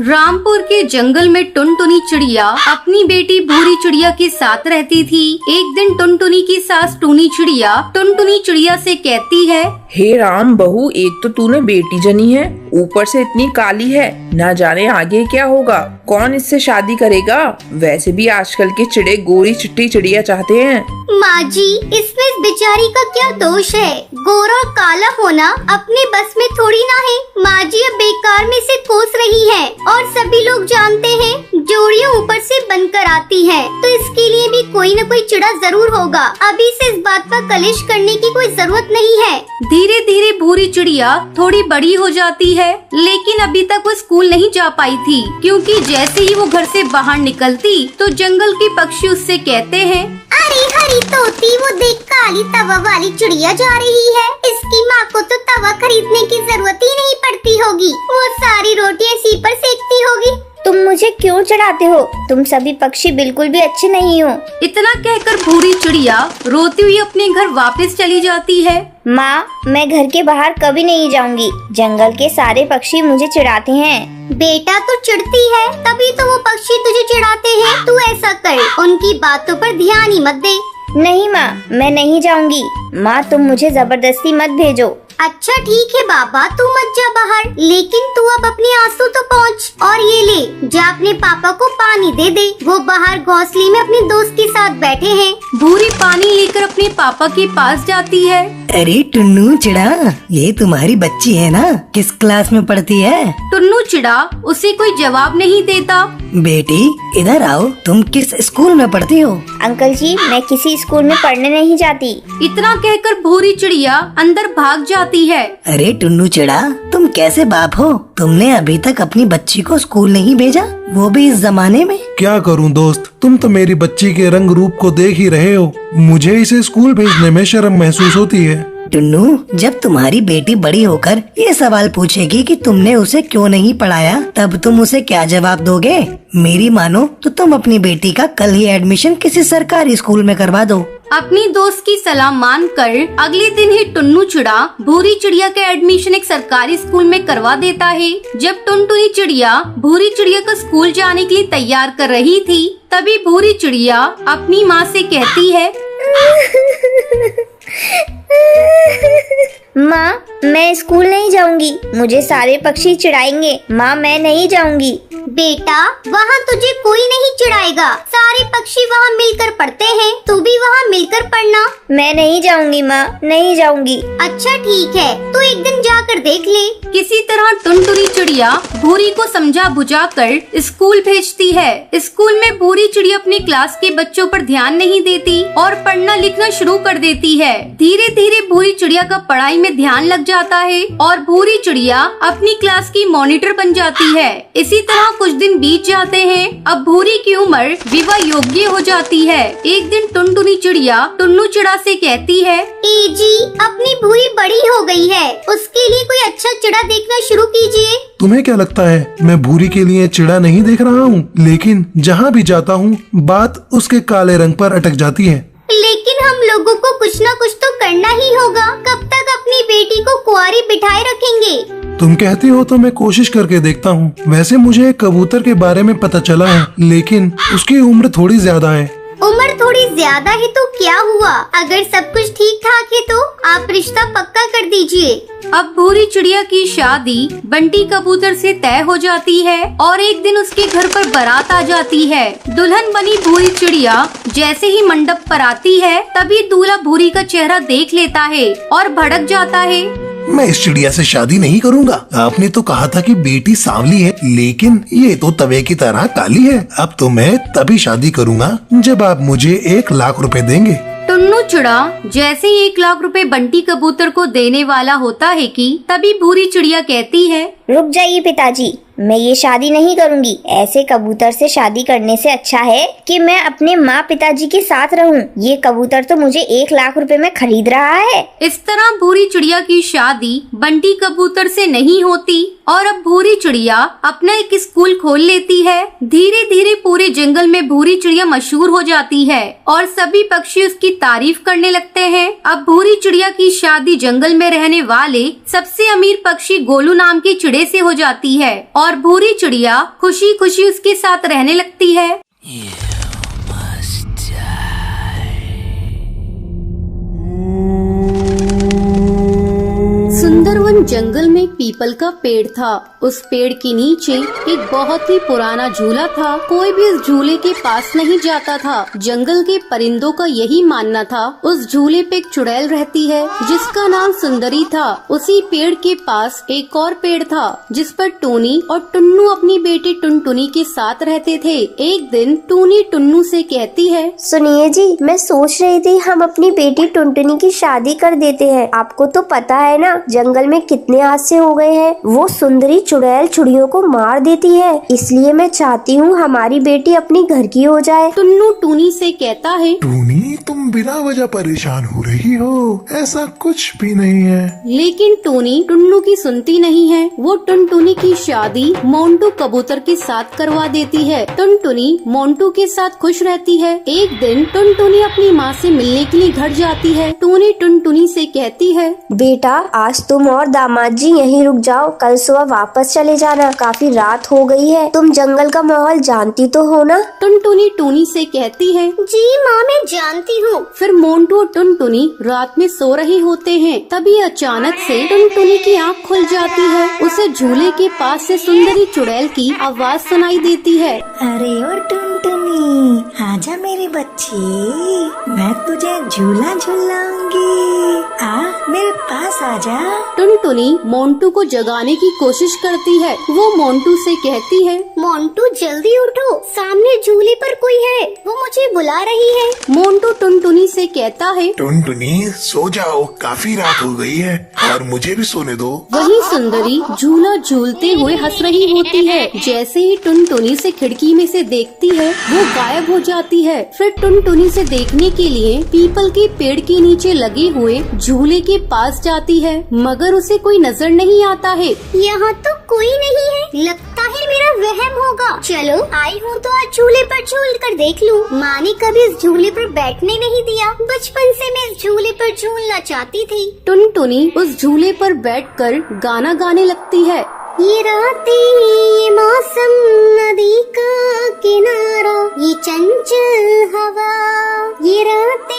रामपुर के जंगल में टुनटुनी चिड़िया अपनी बेटी भूरी चिड़िया के साथ रहती थी। एक दिन टुनटुनी की सास टूनी चिड़िया टुनटुनी चिड़िया से कहती है, हे राम बहू, एक तो तूने बेटी जनी है, ऊपर से इतनी काली है, ना जाने आगे क्या होगा, कौन इससे शादी करेगा। वैसे भी आजकल के चिड़े गोरी चिट्टी चिड़िया चाहते हैं। माँ जी, इसमें इस बेचारी का क्या दोष है? गोरा और काला होना अपने बस में थोड़ी ना है। माँ जी अब बेकार में से कोस रही है और सभी लोग जानते हैं जोड़ियाँ ऊपर से बनकर आती है, तो इसके लिए भी कोई न कोई चिड़ा जरूर होगा। अभी से इस बात पर कलेश करने की कोई जरूरत नहीं है। धीरे धीरे भूरी चिड़िया थोड़ी बड़ी हो जाती है, लेकिन अभी तक वो स्कूल नहीं जा पाई थी, क्योंकि जैसे ही वो घर से बाहर निकलती तो जंगल के पक्षी उससे कहते हैं, अरे हरी तोती, वो देख काली तवा वाली चिड़िया जा रही है। इसकी माँ को तो तवा खरीदने की जरूरत ही नहीं पड़ती होगी, वो सारी रोटियां इसी पर सेकती होगी। तुम मुझे क्यों चढ़ाते हो? तुम सभी पक्षी बिल्कुल भी अच्छे नहीं हो। इतना कहकर भूरी चिड़िया रोती हुई अपने घर वापस चली जाती है। माँ, मैं घर के बाहर कभी नहीं जाऊंगी। जंगल के सारे पक्षी मुझे चिढ़ाते हैं। बेटा तू चिढ़ती है, तभी तो वो पक्षी तुझे चिढ़ाते हैं। तू ऐसा कर, उनकी बातों पर ध्यान ही मत दे। नहीं माँ, मैं नहीं जाऊंगी। माँ, तुम मुझे जबरदस्ती मत भेजो। अच्छा ठीक है बाबा, तू मत जा बाहर, लेकिन तू अब अपने आंसू तो पहुँच और ये ले जा, अपने पापा को पानी दे दे। वो बाहर घोंसले में अपने दोस्त के साथ बैठे हैं। भूरी पानी लेकर अपने पापा के पास जाती है। अरे टुन्नू चिड़ा, ये तुम्हारी बच्ची है ना? किस क्लास में पढ़ती है? टुन्नू चिड़ा उसे कोई जवाब नहीं देता। बेटी इधर आओ, तुम किस स्कूल में पढ़ती हो? अंकल जी, मैं किसी स्कूल में पढ़ने नहीं जाती। इतना कहकर भूरी चिड़िया अंदर भाग जाती है। अरे टुन्नू चिड़ा, तुम कैसे बाप हो? तुमने अभी तक अपनी बच्ची को स्कूल नहीं भेजा, वो भी इस जमाने में? क्या करूं दोस्त, तुम तो मेरी बच्ची के रंग रूप को देख ही रहे हो। मुझे इसे स्कूल भेजने में शर्म महसूस होती है। टुन्नू, जब तुम्हारी बेटी बड़ी होकर ये सवाल पूछेगी कि तुमने उसे क्यों नहीं पढ़ाया, तब तुम उसे क्या जवाब दोगे? मेरी मानो तो तुम अपनी बेटी का कल ही एडमिशन किसी सरकारी स्कूल में करवा दो। अपनी दोस्त की सलाह मानकर अगले दिन ही टुन्नू चिड़ा भूरी चिड़िया का एडमिशन एक सरकारी स्कूल में करवा देता है। जब टुनटुनी चिड़िया भूरी चिड़िया को स्कूल जाने के लिए तैयार कर रही थी, तभी भूरी चिड़िया अपनी माँ से कहती है, माँ, मैं स्कूल नहीं जाऊंगी, मुझे सारे पक्षी चिढ़ाएंगे। माँ, मैं नहीं जाऊंगी। बेटा, वहाँ तुझे कोई नहीं चिढ़ाएगा, सारे पक्षी वहाँ मिलकर पढ़ते हैं, तू भी वहाँ मिलकर पढ़ना। मैं नहीं जाऊंगी माँ, नहीं जाऊंगी। अच्छा ठीक है, तू एक दिन जाकर देख ले। किसी तरह टुनटुनी चिड़िया भूरी को समझा बुझा कर स्कूल भेजती है। स्कूल में भूरी चिड़िया अपनी क्लास के बच्चों पर ध्यान नहीं देती और पढ़ना लिखना शुरू कर देती है। धीरे धीरे भूरी चिड़िया का पढ़ाई में ध्यान लग जाता है और भूरी चिड़िया अपनी क्लास की मॉनिटर बन जाती है। इसी तरह कुछ दिन बीत जाते हैं। अब भूरी की उम्र विवाह योग्य हो जाती है। एक दिन टुनटुनी चिड़िया टुन्नू चिड़ा से कहती है, ए जी, अपनी भूरी बड़ी हो गई है, उसके लिए कोई अच्छा चिड़ा देखना शुरू कीजिए। तुम्हें क्या लगता है मैं भूरी के लिए चिड़ा नहीं देख रहा हूँ? लेकिन जहाँ भी जाता हूँ बात उसके काले रंग पर अटक जाती है। लेकिन हम लोगों को कुछ न कुछ तो करना ही होगा। कब तक अपनी बेटी को कुंवारी बिठाए रखेंगे? तुम कहती हो तो मैं कोशिश करके देखता हूँ। वैसे मुझे एक कबूतर के बारे में पता चला है, लेकिन उसकी उम्र थोड़ी ज्यादा है। उम्र थोड़ी ज्यादा है तो क्या हुआ? अगर सब कुछ ठीक ठाक है तो आप रिश्ता पक्का कर दीजिए। अब भूरी चिड़िया की शादी बंटी कबूतर से तय हो जाती है और एक दिन उसके घर पर बारात आ जाती है। दुल्हन बनी भूरी चिड़िया जैसे ही मंडप पर आती है, तभी दूल्हा भूरी का चेहरा देख लेता है और भड़क जाता है। मैं इस चिड़िया से शादी नहीं करूंगा। आपने तो कहा था कि बेटी सांवली है, लेकिन ये तो तवे की तरह काली है। अब तो मैं तभी शादी करूंगा जब आप मुझे 1 लाख रुपए देंगे। टुन्नू चिड़ा जैसे ही 1 लाख रुपए बंटी कबूतर को देने वाला होता है कि तभी भूरी चिड़िया कहती है, रुक जाइए पिताजी, मैं ये शादी नहीं करूंगी। ऐसे कबूतर से शादी करने से अच्छा है कि मैं अपने माँ पिताजी के साथ रहूं। ये कबूतर तो मुझे 1 लाख रुपए में खरीद रहा है। इस तरह भूरी चिड़िया की शादी बंटी कबूतर से नहीं होती और अब भूरी चिड़िया अपना एक स्कूल खोल लेती है। धीरे धीरे पूरे जंगल में भूरी चिड़िया मशहूर हो जाती है और सभी पक्षी उसकी तारीफ करने लगते हैं। अब भूरी चिड़िया की शादी जंगल में रहने वाले सबसे अमीर पक्षी गोलू नाम के चिड़े झूले से हो जाती है और भूरी चिड़िया खुशी खुशी उसके साथ रहने लगती है। सुंदरवन जंगल में एक पीपल का पेड़ था। उस पेड़ के नीचे एक बहुत ही पुराना झूला था। कोई भी इस झूले के पास नहीं जाता था। जंगल के परिंदों का यही मानना था उस झूले पे एक चुड़ैल रहती है जिसका नाम सुंदरी था। उसी पेड़ के पास एक और पेड़ था जिस पर टूनी और टुन्नू अपनी बेटी टुनटुनी के साथ रहते थे। एक दिन टूनी टुन्नू से कहती है, सुनिए जी, मैं सोच रही थी हम अपनी बेटी टुनटुनी की शादी कर देते हैं। आपको तो पता है ना जंगल में कितने हादसे हो गए हैं। वो सुंदरी चुड़ैल चिड़ियों को मार देती है, इसलिए मैं चाहती हूँ हमारी बेटी अपनी घर की हो जाए। टुन्नू टूनी से कहता है, टूनी तुम बिना वजह परेशान हो रही हो, ऐसा कुछ भी नहीं है। लेकिन टूनी टुन्नू की सुनती नहीं है। वो टुनटुनी की शादी मोंटू कबूतर के साथ करवा देती है। टुनटुनी मोंटू के साथ खुश रहती है। एक दिन टुनटुनी अपनी माँ से मिलने के लिए घर जाती है। टूनी टुनटुनी से कहती है, बेटा आज तुम और दामाद जी यहीं रुक जाओ, कल सुबह वापस चले जाना। काफी रात हो गई है, तुम जंगल का माहौल जानती तो हो ना। टुनटुनी टूनी से कहती है, जी माँ मैं जानती हूँ। फिर मोंटू और टुनटुनी रात में सो रहे होते हैं। तभी अचानक से टुनटुनी की आँख खुल जाती है। उसे झूले के पास से सुंदरी चुड़ैल की आवाज सुनाई देती है। अरे ओ टुनटुनी, आजा मेरी बच्ची, मैं तुझे झूला झूलाऊंगी। आ मेरे पास आजा। टुनटुनी मोंटू को जगाने की कोशिश करती है। वो मोंटू से कहती है, मोंटू जल्दी उठो, सामने झूले पर कोई है, वो मुझे बुला रही है। मोंटू टुनटुनी से कहता है, टुनटुनी सो जाओ, काफी रात हो गई है और मुझे भी सोने दो। वही सुंदरी झूला झूलते हुए हंस रही होती है। जैसे ही टुनटुनी से खिड़की में से देखती है वो गायब हो जाती है। फिर टुनटुनी से देखने के लिए पीपल के पेड़ के नीचे लगे हुए झूले के पास जाती है, मगर उसे कोई नजर नहीं आता है। यहाँ तो कोई नहीं है, लगता है मेरा वहम होगा। चलो आई हूँ तो आज झूले पर झूल कर देख लूँ। माँ ने कभी इस झूले पर बैठने नहीं दिया, बचपन से मैं इस झूले पर झूलना चाहती थी। टुनटुनी उस झूले पर बैठकर गाना गाने लगती है। ये रातें, ये मौसम, नदी का किनारा, ये चंचल हवा। ये रातें,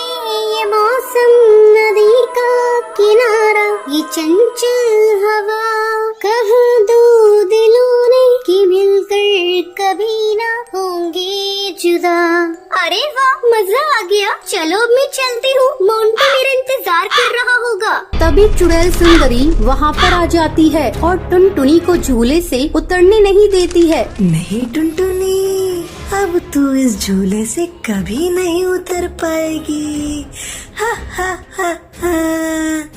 ये मौसम, नदी का किनारा, ये चंचल हवा। कहाँ दो दिलों ने कि मिलकर कभी ना होंगे जुदा। अरे वाह, मजा आ गया। चलो अब मैं चलती हूँ, मोंटू मेरा इंतजार कर रहा होगा। तभी चुड़ैल सुंदरी वहाँ पर आ जाती है और टुनटुनी को झूले से उतरने नहीं देती है। नहीं टुनटुनी, अब तू इस झूले से कभी नहीं उतर पाएगी। हा हा हा हा,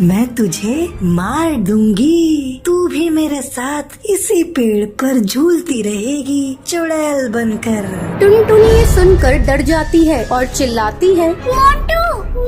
मैं तुझे मार दूंगी। तू भी मेरे साथ इसी पेड़ पर झूलती रहेगी चुड़ैल बनकर। टुनटुनी ये सुनकर डर जाती है और चिल्लाती है, मोंटू,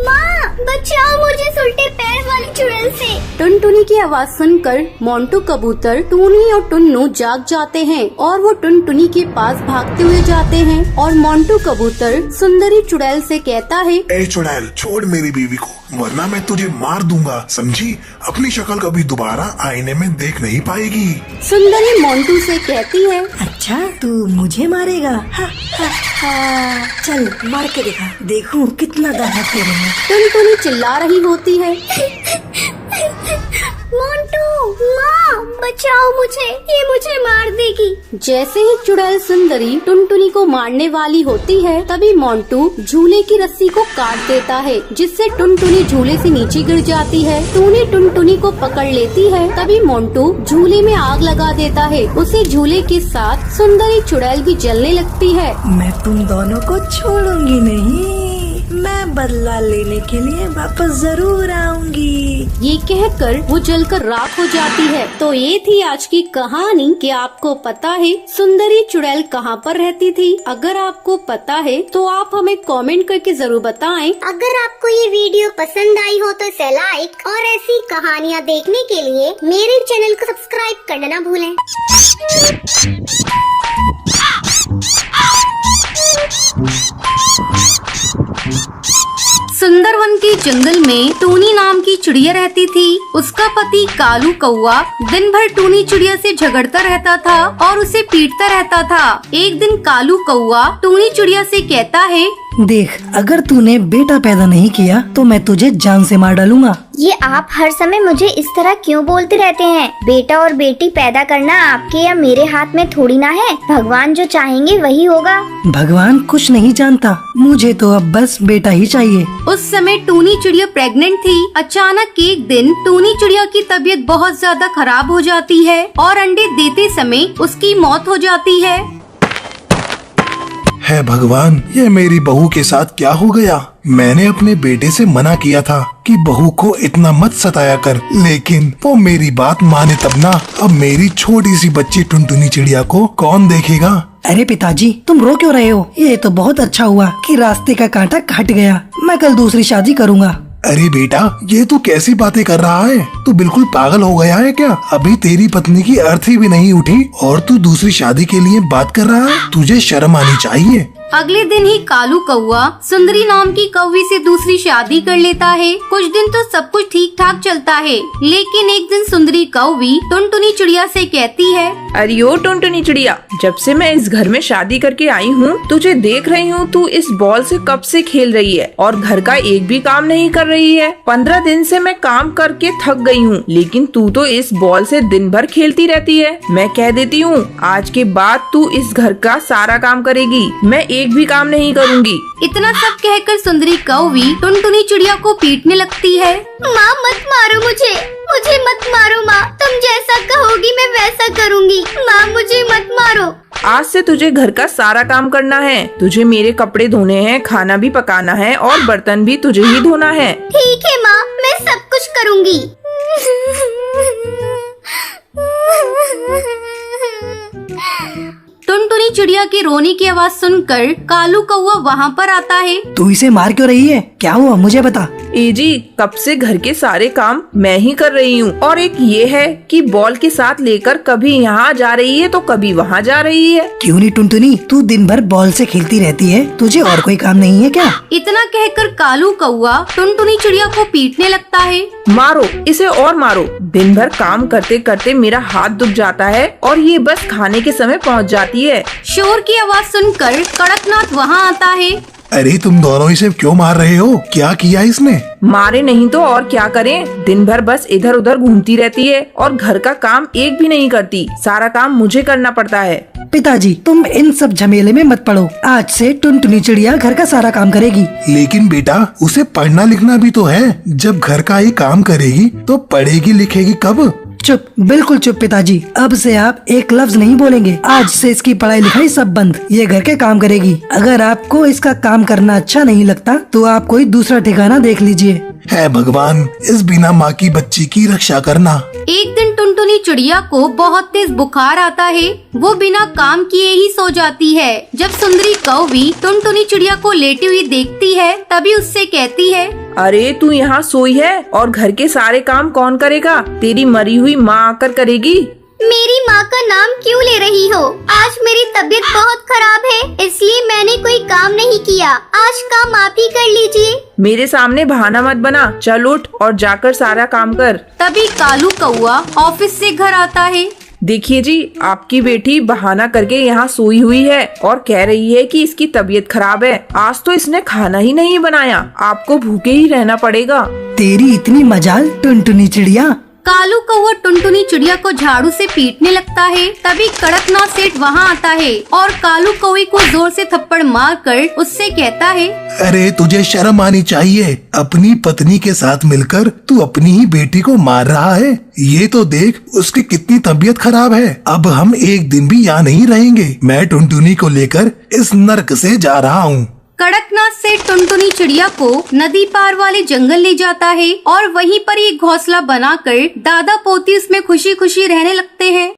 माँ बचाओ मुझे उल्टे पैर वाली चुड़ैल से। टुनटुनी की आवाज सुनकर मोंटू कबूतर, टूनी और टुन्नू जाग जाते हैं और वो टुनटुनी के पास भागते हुए जाते हैं। और मोंटू कबूतर सुंदरी चुड़ैल से कहता है, ए चुड़ैल, छोड़ मेरी बीवी को, वरना मैं तुझे मार दूंगा, समझी? अपनी शक्ल कभी दोबारा आईने में देख नहीं पाएगी। सुंदरी मोंटू से कहती है, अच्छा तू मुझे मारेगा? हा हा हा, चल मार के दिखा, देखूं कितना दम है तेरे में। टुनटुनी चिल्ला रही होती है, मोंटू, माँ बचाओ मुझे, ये मुझे मार देगी। जैसे ही चुड़ैल सुंदरी टुनटुनी को मारने वाली होती है तभी मोंटू झूले की रस्सी को काट देता है, जिससे टुनटुनी झूले से नीचे गिर जाती है। टूनी टुनटुनी को पकड़ लेती है। तभी मोंटू झूले में आग लगा देता है। उसे झूले के साथ सुंदरी चुड़ैल भी जलने लगती है। मैं तुम दोनों को छोड़ूंगी नहीं, मैं बदला लेने के लिए वापस जरूर आऊंगी। ये कहकर वो जलकर राख हो जाती है। तो ये थी आज की कहानी कि आपको पता है सुंदरी चुड़ैल कहाँ पर रहती थी? अगर आपको पता है तो आप हमें कमेंट करके जरूर बताएं। अगर आपको ये वीडियो पसंद आई हो तो इसे लाइक और ऐसी कहानियाँ देखने के लिए मेरे चैनल को सब्सक्राइब करना ना भूलें। सुंदरवन की जंगल में टूनी नाम की चिड़िया रहती थी। उसका पति कालू कौआ दिन भर टूनी चिड़िया से झगड़ता रहता था और उसे पीटता रहता था। एक दिन कालू कौआ टूनी चिड़िया से कहता है, देख, अगर तूने बेटा पैदा नहीं किया तो मैं तुझे जान से मार डालूंगा। ये आप हर समय मुझे इस तरह क्यों बोलते रहते हैं? बेटा और बेटी पैदा करना आपके या मेरे हाथ में थोड़ी ना है। भगवान जो चाहेंगे वही होगा। भगवान कुछ नहीं जानता, मुझे तो अब बस बेटा ही चाहिए। उस समय टूनी चिड़िया प्रेग्नेंट थी। अचानक एक दिन टूनी चिड़िया की तबीयत बहुत ज्यादा खराब हो जाती है और अंडे देते समय उसकी मौत हो जाती है। है भगवान, ये मेरी बहू के साथ क्या हो गया? मैंने अपने बेटे से मना किया था कि बहू को इतना मत सताया कर, लेकिन वो मेरी बात माने तब ना। अब मेरी छोटी सी बच्ची टुनटुनी चिड़िया को कौन देखेगा? अरे पिताजी, तुम रो क्यों रहे हो? ये तो बहुत अच्छा हुआ कि रास्ते का कांटा कट गया। मैं कल दूसरी शादी करूँगा। अरे बेटा, ये तू कैसी बातें कर रहा है? तू बिल्कुल पागल हो गया है क्या? अभी तेरी पत्नी की अर्थी भी नहीं उठी और तू दूसरी शादी के लिए बात कर रहा है? तुझे शर्म आनी चाहिए। अगले दिन ही कालू कौआ सुंदरी नाम की कौवी से दूसरी शादी कर लेता है। कुछ दिन तो सब कुछ ठीक ठाक चलता है, लेकिन एक दिन सुंदरी कौवी टुनटुनी चिड़िया से कहती है, अरे ओ टुनटुनी चिड़िया, जब से मैं इस घर में शादी करके आई हूँ तुझे देख रही हूँ, तू इस बॉल से कब से खेल रही है और घर का एक भी काम नहीं कर रही है। 15 दिन से मैं काम करके थक गई हूँ, लेकिन तू तो इस बॉल से दिन भर खेलती रहती है। मैं कह देती हूँ, आज के बाद तू इस घर का सारा काम करेगी, मैं एक भी काम नहीं करूँगी। इतना सब कहकर सुंदरी कौवी टुनटुनी चिड़िया को पीटने लगती है। माँ मत मारो मुझे मत मारो माँ। तुम जैसा कहोगी मैं वैसा करूँगी। माँ मुझे मत मारो। आज से तुझे घर का सारा काम करना है। तुझे मेरे कपड़े धोने हैं, खाना भी पकाना है और बर्तन भी तुझे ही धोना है। ठीक है माँ, मैं सब कुछ करूँगी। टुनटुनी चिड़िया की रोने की आवाज सुनकर कालू कौआ वहाँ पर आता है। तू इसे मार क्यों रही है? क्या हुआ मुझे बता। ए जी, कब से घर के सारे काम मैं ही कर रही हूँ और एक ये है कि बॉल के साथ लेकर कभी यहाँ जा रही है तो कभी वहाँ जा रही है। क्यों नहीं टुनटुनी, तू दिन भर बॉल से खेलती रहती है, तुझे और कोई काम नहीं है क्या? इतना कहकर कालू कौआ टुनटुनी चिड़िया को पीटने लगता है। मारो इसे और मारो। दिन भर काम करते करते मेरा हाथ दुख जाता है और ये बस खाने के समय पहुँच जाती है। शोर की आवाज सुनकर कड़कनाथ वहाँ आता है। अरे तुम दोनों इसे क्यों मार रहे हो? क्या किया इसने? मारे नहीं तो और क्या करें, दिन भर बस इधर उधर घूमती रहती है और घर का काम एक भी नहीं करती। सारा काम मुझे करना पड़ता है। पिताजी, तुम इन सब झमेले में मत पड़ो। आज से टुनटुनी चिड़िया घर का सारा काम करेगी। लेकिन बेटा, उसे पढ़ना लिखना भी तो है। जब घर का ही काम करेगी तो पढ़ेगी लिखेगी कब? चुप, बिल्कुल चुप पिताजी। अब से आप एक लफ्ज नहीं बोलेंगे। आज से इसकी पढ़ाई लिखाई सब बंद। ये घर के काम करेगी। अगर आपको इसका काम करना अच्छा नहीं लगता तो आप कोई दूसरा ठिकाना देख लीजिए। है भगवान, इस बिना माँ की बच्ची की रक्षा करना। एक दिन टुनटुनी चिड़िया को बहुत तेज बुखार आता है। वो बिना काम किए ही सो जाती है। जब सुंदरी कौवी टुनटुनी चिड़िया को लेटी हुई देखती है तभी उससे कहती है, अरे तू यहाँ सोई है और घर के सारे काम कौन करेगा? तेरी मरी हुई माँ आकर करेगी। मेरी माँ का नाम क्यों ले रही हो? आज मेरी तबीयत बहुत खराब है, इसलिए मैंने कोई काम नहीं किया। आज काम आप ही कर लीजिए। मेरे सामने बहाना मत बना, चल उठ और जाकर सारा काम कर। तभी कालू कौआ ऑफिस से घर आता है। देखिए जी, आपकी बेटी बहाना करके यहाँ सोई हुई है और कह रही है कि इसकी तबीयत खराब है। आज तो इसने खाना ही नहीं बनाया, आपको भूखे ही रहना पड़ेगा। तेरी इतनी मजाल टुनटुनी चिड़िया। कालू कौआ टुनटुनी चिड़िया को झाड़ू से पीटने लगता है। तभी कड़कनाथ सेठ वहाँ आता है और कालू कौवे को जोर से थप्पड़ मारकर उससे कहता है, अरे तुझे शर्म आनी चाहिए। अपनी पत्नी के साथ मिलकर तू अपनी ही बेटी को मार रहा है। ये तो देख उसकी कितनी तबीयत खराब है। अब हम एक दिन भी यहाँ नहीं रहेंगे। मैं टुनटुनी को लेकर इस नर्क से जा रहा हूँ। कड़कनाथ से टुनटुनी चिड़िया को नदी पार वाले जंगल ले जाता है और वहीं पर एक घोंसला बनाकर दादा पोती उसमें खुशी खुशी रहने लगते हैं।